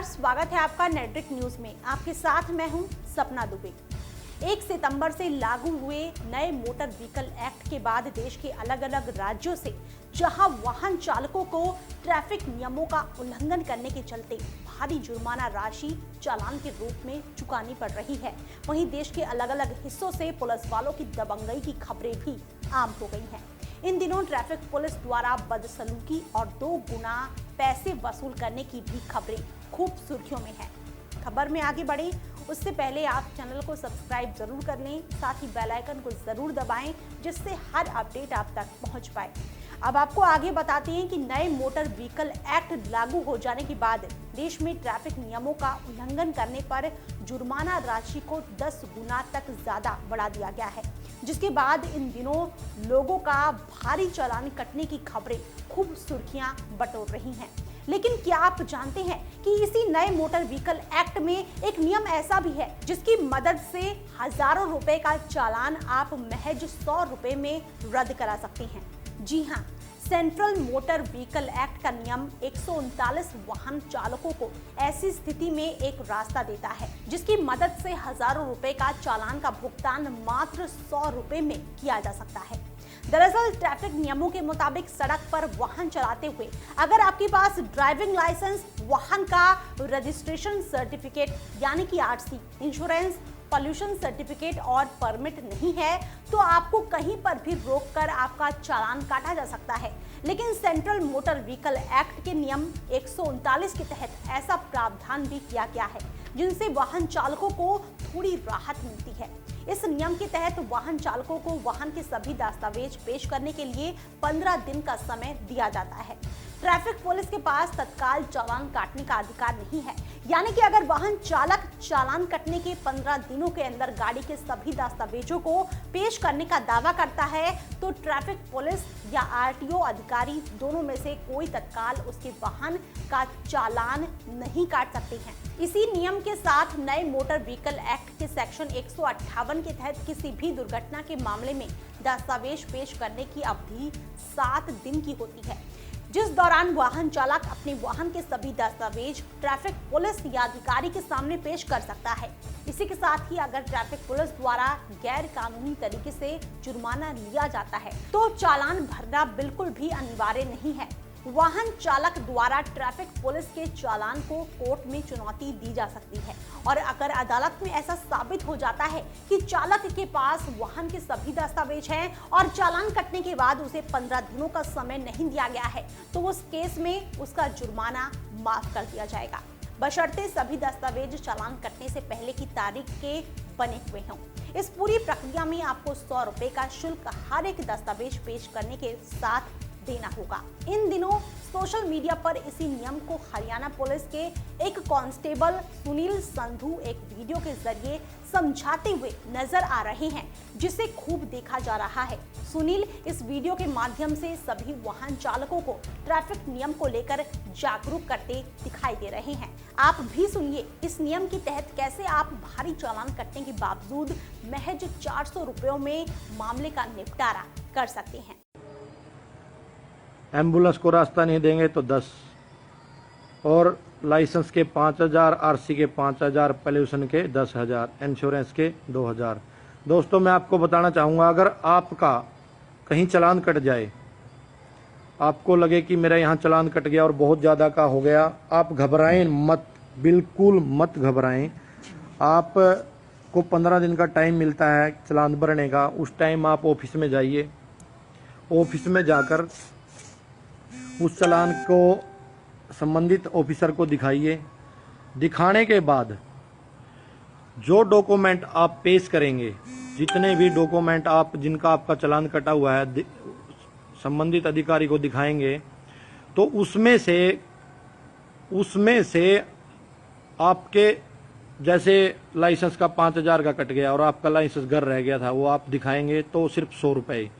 नमस्कार, स्वागत है आपका नेट्रिक न्यूज में। आपके साथ मैं हूं सपना दुबे। 1 सितंबर से लागू हुए नए मोटर व्हीकल एक्ट के बाद देश के अलग अलग राज्यों से जहां वाहन चालकों को ट्रैफिक नियमों का उल्लंघन करने के चलते भारी जुर्माना राशि चालान के रूप में चुकानी पड़ रही है, वहीं देश के अलग अलग हिस्सों से पुलिस वालों की दबंगई की खबरें भी आम हो गई हैं। इन दिनों ट्रैफिक पुलिस द्वारा बदसलूकी और 2 गुना पैसे वसूल करने की भी खबरें खूब सुर्खियों में है। खबर में आगे बढ़े उससे पहले आप चैनल को सब्सक्राइब जरूर कर लें, साथ ही बेल आइकन को जरूर दबाएं जिससे हर अपडेट आप तक पहुंच पाए। अब आपको आगे बताते हैं कि नए मोटर व्हीकल एक्ट लागू हो जाने के बाद देश में ट्रैफिक नियमों का उल्लंघन करने पर जुर्माना राशि को 10 गुना तक ज्यादा बढ़ा दिया गया है, जिसके बाद इन दिनों लोगों का भारी चालान कटने की खबरें खूब सुर्खियां बटोर रही हैं। लेकिन क्या आप जानते हैं कि इसी नए मोटर व्हीकल एक्ट में एक नियम ऐसा भी है जिसकी मदद से हजारों रुपए का चालान आप महज 100 रुपए में रद्द करा सकते हैं। जी हाँ, सेंट्रल मोटर व्हीकल एक्ट का नियम 139 वाहन चालकों को ऐसी स्थिति में एक रास्ता देता है जिसकी मदद से हजारों रुपए का चालान का भुगतान मात्र 100 रुपए में किया जा सकता है। दरअसल ट्रैफिक नियमों के मुताबिक सड़क पर वाहन चलाते हुए अगर आपके पास ड्राइविंग लाइसेंस, वाहन का रजिस्ट्रेशन सर्टिफिकेट यानी कि आरसी, इंश्योरेंस, पॉल्यूशन सर्टिफिकेट और परमिट नहीं है तो आपको कहीं पर भी रोककर आपका चालान काटा जा सकता है। लेकिन सेंट्रल मोटर व्हीकल एक्ट के नियम 139 के तहत ऐसा प्रावधान भी किया गया है जिनसे वाहन चालकों को थोड़ी राहत मिलती है। इस नियम के तहत वाहन चालकों को वाहन के सभी दस्तावेज पेश करने के लिए 15 दिन का समय दिया जाता है। ट्रैफिक पुलिस के पास तत्काल चालान काटने का अधिकार नहीं है, यानी कि अगर वाहन चालक चालान कटने के 15 दिनों के अंदर गाड़ी के सभी दस्तावेजों को पेश करने का दावा करता है तो ट्रैफिक पुलिस या आरटीओ अधिकारी दोनों में से कोई तत्काल उसके वाहन का चालान नहीं काट सकते हैं। इसी नियम के साथ नए मोटर व्हीकल एक्ट के सेक्शन 158 के तहत किसी भी दुर्घटना के मामले में दस्तावेज पेश करने की अवधि 7 दिन की होती है, जिस दौरान वाहन चालक अपने वाहन के सभी दस्तावेज ट्रैफिक पुलिस या अधिकारी के सामने पेश कर सकता है। इसी के साथ ही अगर ट्रैफिक पुलिस द्वारा गैर कानूनी तरीके से जुर्माना लिया जाता है तो चालान भरना बिल्कुल भी अनिवार्य नहीं है। वाहन चालक द्वारा ट्रैफिक पुलिस के चालान को कोर्ट में चुनौती दी जा सकती है और अगर अदालत में ऐसा साबित हो जाता है कि चालक के पास वाहन के सभी दस्तावेज हैं और चालान कटने के बाद उसे 15 दिनों का समय नहीं दिया गया है तो उस केस में उसका जुर्माना माफ कर दिया जाएगा, बशर्ते सभी दस्तावेज चालान कटने से पहले की तारीख के बने हुए हों। इस पूरी प्रक्रिया में आपको 100 रुपए का शुल्क हर एक दस्तावेज पेश करने के साथ देना होगा। इन दिनों सोशल मीडिया पर इसी नियम को हरियाणा पुलिस के एक कांस्टेबल सुनील संधू एक वीडियो के जरिए समझाते हुए नजर आ रहे हैं, जिसे खूब देखा जा रहा है। सुनील इस वीडियो के माध्यम से सभी वाहन चालकों को ट्रैफिक नियम को लेकर जागरूक करते दिखाई दे रहे हैं। आप भी सुनिए इस नियम के तहत कैसे आप भारी चालान कटने के बावजूद महज 400 रुपयों में मामले का निपटारा कर सकते हैं। एम्बुलेंस को रास्ता नहीं देंगे तो 10 और लाइसेंस के 5000, आरसी के 5000, पॉल्यूशन के 10,000, इंश्योरेंस के 2000। दोस्तों मैं आपको बताना चाहूँगा, अगर आपका कहीं चालान कट जाए, आपको लगे कि मेरा यहाँ चालान कट गया और बहुत ज़्यादा का हो गया, आप घबराएं मत, बिल्कुल मत घबराएं। आपको 15 दिन का टाइम मिलता है चालान भरने का। उस टाइम आप ऑफिस में जाइए, ऑफिस में जाकर उस चालान को संबंधित ऑफिसर को दिखाइए। दिखाने के बाद जो डॉक्यूमेंट आप पेश करेंगे, जितने भी डॉक्यूमेंट आप जिनका आपका चालान कटा हुआ है संबंधित अधिकारी को दिखाएंगे तो उसमें से आपके जैसे लाइसेंस का 5000 का कट गया और आपका लाइसेंस घर रह गया था, वो आप दिखाएंगे तो सिर्फ 100 रुपये।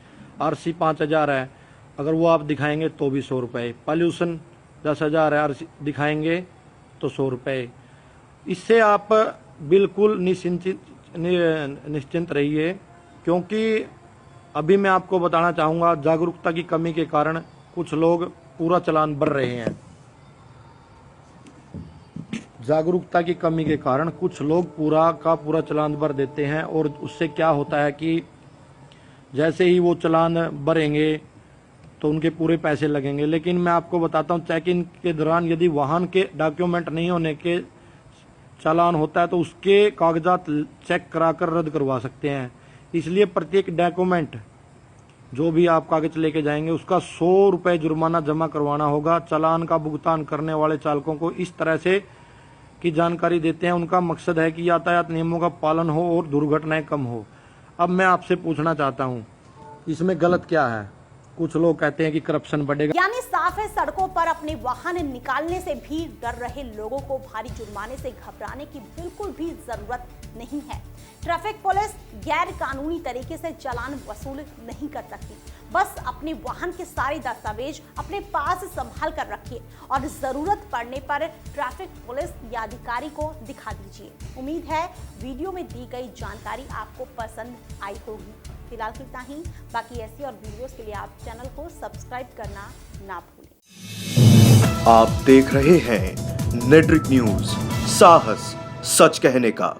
आरसी 5000 है, अगर वो आप दिखाएंगे तो भी 100 रुपये। पॉल्यूशन 10,000 है, दिखाएंगे तो 100 रुपये। इससे आप बिल्कुल निश्चिंत रहिए, क्योंकि अभी मैं आपको बताना चाहूँगा जागरूकता की कमी के कारण कुछ लोग पूरा चालान भर रहे हैं। जागरूकता की कमी के कारण कुछ लोग पूरा का पूरा चालान भर देते हैं और उससे क्या होता है कि जैसे ही वो चालान भरेंगे तो उनके पूरे पैसे लगेंगे। लेकिन मैं आपको बताता हूँ, चेक इन के दौरान यदि वाहन के डॉक्यूमेंट नहीं होने के चालान होता है तो उसके कागजात चेक कराकर रद्द करवा सकते हैं। इसलिए प्रत्येक डॉक्यूमेंट जो भी आप कागज लेके जाएंगे उसका 100 रुपये जुर्माना जमा करवाना होगा। चालान का भुगतान करने वाले चालकों को इस तरह से की जानकारी देते हैं। उनका मकसद है कि यातायात नियमों का पालन हो और दुर्घटनाएं कम हो। अब मैं आपसे पूछना चाहता हूं, इसमें गलत क्या है? कुछ लोग कहते हैं कि करप्शन बढ़ेगा, यानी साफ है, सड़कों पर अपने वाहन निकालने से भी डर रहे लोगों को भारी जुर्माने से घबराने की बिल्कुल भी जरूरत नहीं है। ट्रैफिक पुलिस गैर कानूनी तरीके से चालान वसूल नहीं कर सकती। बस अपने वाहन के सारे दस्तावेज अपने पास संभाल कर रखिए और जरूरत पड़ने पर ट्रैफिक पुलिस या अधिकारी को दिखा दीजिए। उम्मीद है वीडियो में दी गई जानकारी आपको पसंद आई होगी। फिलहाल इतना ही, बाकी ऐसी और वीडियोस के लिए आप चैनल को सब्सक्राइब करना ना भूलें। आप देख रहे हैं नेट्रिक न्यूज, साहस सच कहने का।